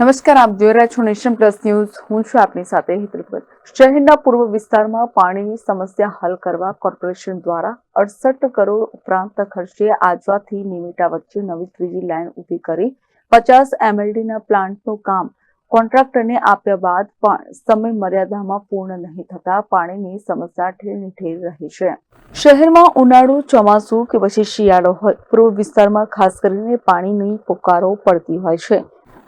નમસ્કાર, આપ જોઈ રહ્યા છો નેશન પ્લસ ન્યૂઝ. હું છું આપની સાથે હિતલ ભગત. શહેરના પૂર્વ વિસ્તારમાં પાણીની સમસ્યા હલ કરવા કોર્પોરેશન દ્વારા 68 કરોડ ઉપરાંત ખર્ચે આજવાથી નિમિટા વચ્ચે નવી ત્રીજી લાઇન ઊભી કરી 50 MLDના પ્લાન્ટનું કામ કોન્ટ્રાક્ટરને આપ્યા બાદ પણ સમય મર્યાદામાં પૂર્ણ નહીં થતા પાણીની સમસ્યા ઠેરની ઠેર રહી છે. શહેરમાં ઉનાળુ, ચોમાસું કે પછી શિયાળો હોય, પૂર્વ વિસ્તારમાં ખાસ કરીને પાણીની પુકારો પડતી હોય છે,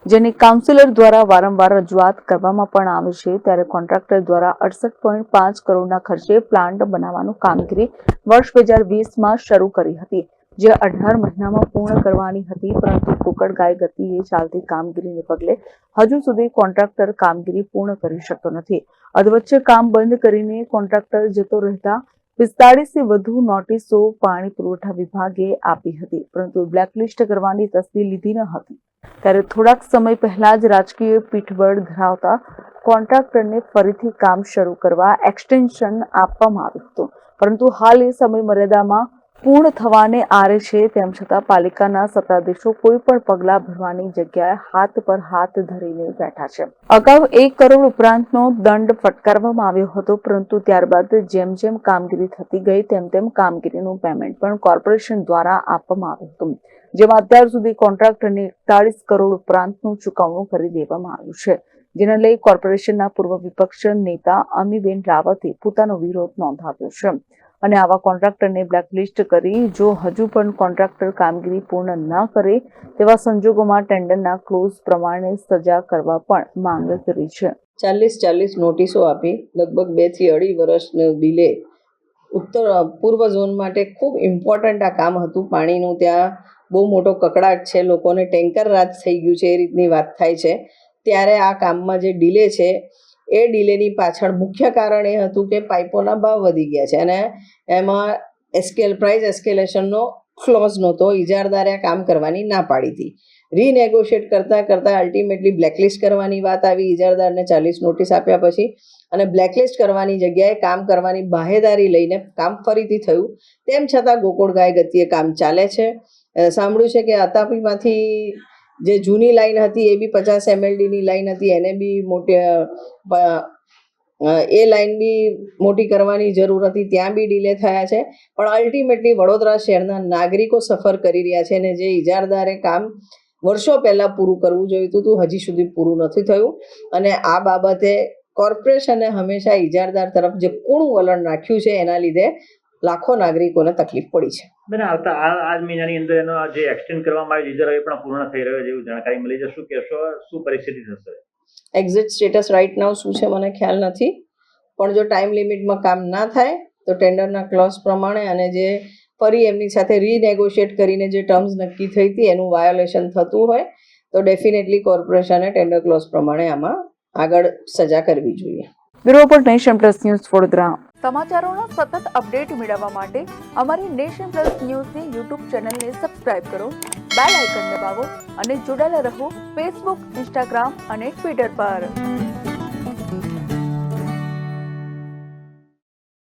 જેની કાઉન્સિલર દ્વારા વારંવાર રજૂઆત કરવામાં પણ આવે છે. ત્યારે કોન્ટ્રાક્ટર દ્વારા 68.5 કરોડના ખર્ચે પ્લાન્ટ બનાવવાનું કામગીરી વર્ષ 2020માં શરૂ કરી હતી, જે 18 મહિનામાં પૂર્ણ કરવાની હતી. પરંતુ કુકડગાય ગતિએ ચાલતી કામગીરીને પગલે હજુ સુધી કોન્ટ્રાક્ટર કામગીરી પૂર્ણ કરી શકતો નથી. અધવચ્ચે કામ બંધ કરીને કોન્ટ્રાક્ટર જતો રહેતા 45થી વધુ નોટિસો પાણી પુરવઠા વિભાગે આપી હતી, પરંતુ બ્લેકલિસ્ટ કરવાની તસ્દી લીધી ન હતી. ત્યારે થોડાક સમય પહેલા જ રાજકીય પીઠબળ ધરાવતા કોન્ટ્રાક્ટરને ફરીથી કામ શરૂ કરવા એક્સટેન્શન આપવામાં આવ્યું હતું, પરંતુ હાલ એ સમય મર્યાદામાં પૂર્ણ થવાને આરે છે. તેમ છતાં પાલિકાના સત્તાધીશો કોઈ પણ પગલાં ભરવાની જગ્યાએ હાથ પર હાથ ધરીને બેઠા છે. અગાઉ 1 કરોડ ઉપરાંતનો દંડ ફટકારવામાં આવ્યો હતો, પરંતુ ત્યારબાદ જેમ જેમ કામગીરી થતી ગઈ તેમ કામગીરીનું પેમેન્ટ પણ કોર્પોરેશન દ્વારા આપવામાં આવ્યું હતું, જેમાં અત્યાર સુધી કોન્ટ્રાક્ટરને 41 કરોડ ઉપરાંતનું ચૂકવણું કરી દેવામાં આવ્યું છે, જેને લઈ કોર્પોરેશનના પૂર્વ વિપક્ષ નેતા અમીબેન રાવતે પોતાનો વિરોધ નોંધાવ્યો છે અને આવા કોન્ટ્રાક્ટરને બ્લેકલિસ્ટ કરી જો હજુ પણ કોન્ટ્રાક્ટર કામગીરી પૂર્ણ ન કરે તેવા સંજોગોમાં ટેન્ડરના ક્લોઝ પ્રમાણે સજા કરવા પણ માંગ કરી છે. 40 નોટિસો આપી લગભગ 2 થી 2.5 વર્ષનો ડિલે. પૂર્વ ઝોન માટે ખૂબ ઇમ્પોર્ટન્ટ આ કામ હતું. પાણીનું ત્યાં બહુ મોટો કકડાટ છે, લોકોને ટેન્કર રાજ થઈ ગયું છે, એ રીતની વાત થાય છે. ત્યારે આ કામમાં જે ડિલે છે એ ડિલેની પાછળ મુખ્ય કારણ એ હતું કે પાઇપોના ભાવ વધી ગયા છે અને એમાં પ્રાઇસ એસ્કેલેશનનો ક્લોઝ નહોતો. ઇજારદારે આ કામ કરવાની ના પાડી હતી. રીનેગોશિએટ કરતાં અલ્ટિમેટલી બ્લેકલિસ્ટ કરવાની વાત આવી. ઇજારદારને 40 નોટિસ આપ્યા પછી અને બ્લેકલિસ્ટ કરવાની જગ્યાએ કામ કરવાની બાહેદારી લઈને કામ ફરીથી થયું. તેમ છતાં ગોકળગાય ગતિએ કામ ચાલે છે. સાંભળ્યું છે કે અતાપીમાંથી જે જૂની લાઈન હતી એ બી 50 MLDની લાઈન હતી, એને બી એ લાઈન બી મોટી કરવાની જરૂર હતી, ત્યાં બી ડિલે થયા છે. પણ અલ્ટિમેટલી વડોદરા શહેરના નાગરિકો સફર કરી રહ્યા છે અને જે ઇજારદારે કામ વર્ષો પહેલાં પૂરું કરવું જોઈતું હતું હજી સુધી પૂરું નથી થયું. અને આ બાબતે કોર્પોરેશને હંમેશા ઇજારદાર તરફ જે કૂણું વલણ રાખ્યું છે એના લીધે લાખો નાગરિકોને તકલીફ પડી છે. આવતા આ મહિનાની અંદર એનો જે એક્સટેન્ડ કરવામાં આવ્યો ઇજારો એ પણ પૂર્ણ થઈ રહ્યો જેવી જાણકારી મળી છે. શું કહેશો, શું પરિસ્થિતિ થશે? એક્ઝિટ સ્ટેટસ રાઇટ નાઉ શું છે મને ખ્યાલ નથી, પણ જો ટાઈમ લિમિટમાં કામ ના થાય તો ટેન્ડરના ક્લોઝ પ્રમાણે અને જે ફરી એમની સાથે રીનેગોશિએટ કરીને જે ટર્મ્સ નક્કી થઈ હતી એનું વાયોલેશન થતું હોય તો ડેફિનેટલી કોર્પોરેશને ટેન્ડર ક્લોઝ પ્રમાણે આમાં આગળ સજા કરવી જોઈએ. Bureau report, Nation Plus News, Vadodara. સમાચારોના સતત અપડેટ મેળવવા માટે અમારી નેશન પ્લસ ન્યૂઝની YouTube ચેનલને સબસ્ક્રાઇબ કરો, બેલ આઇકન દબાવો અને જોડાયેલા રહો ફેસબુક, ઇન્સ્ટાગ્રામ અને ટ્વિટર પર.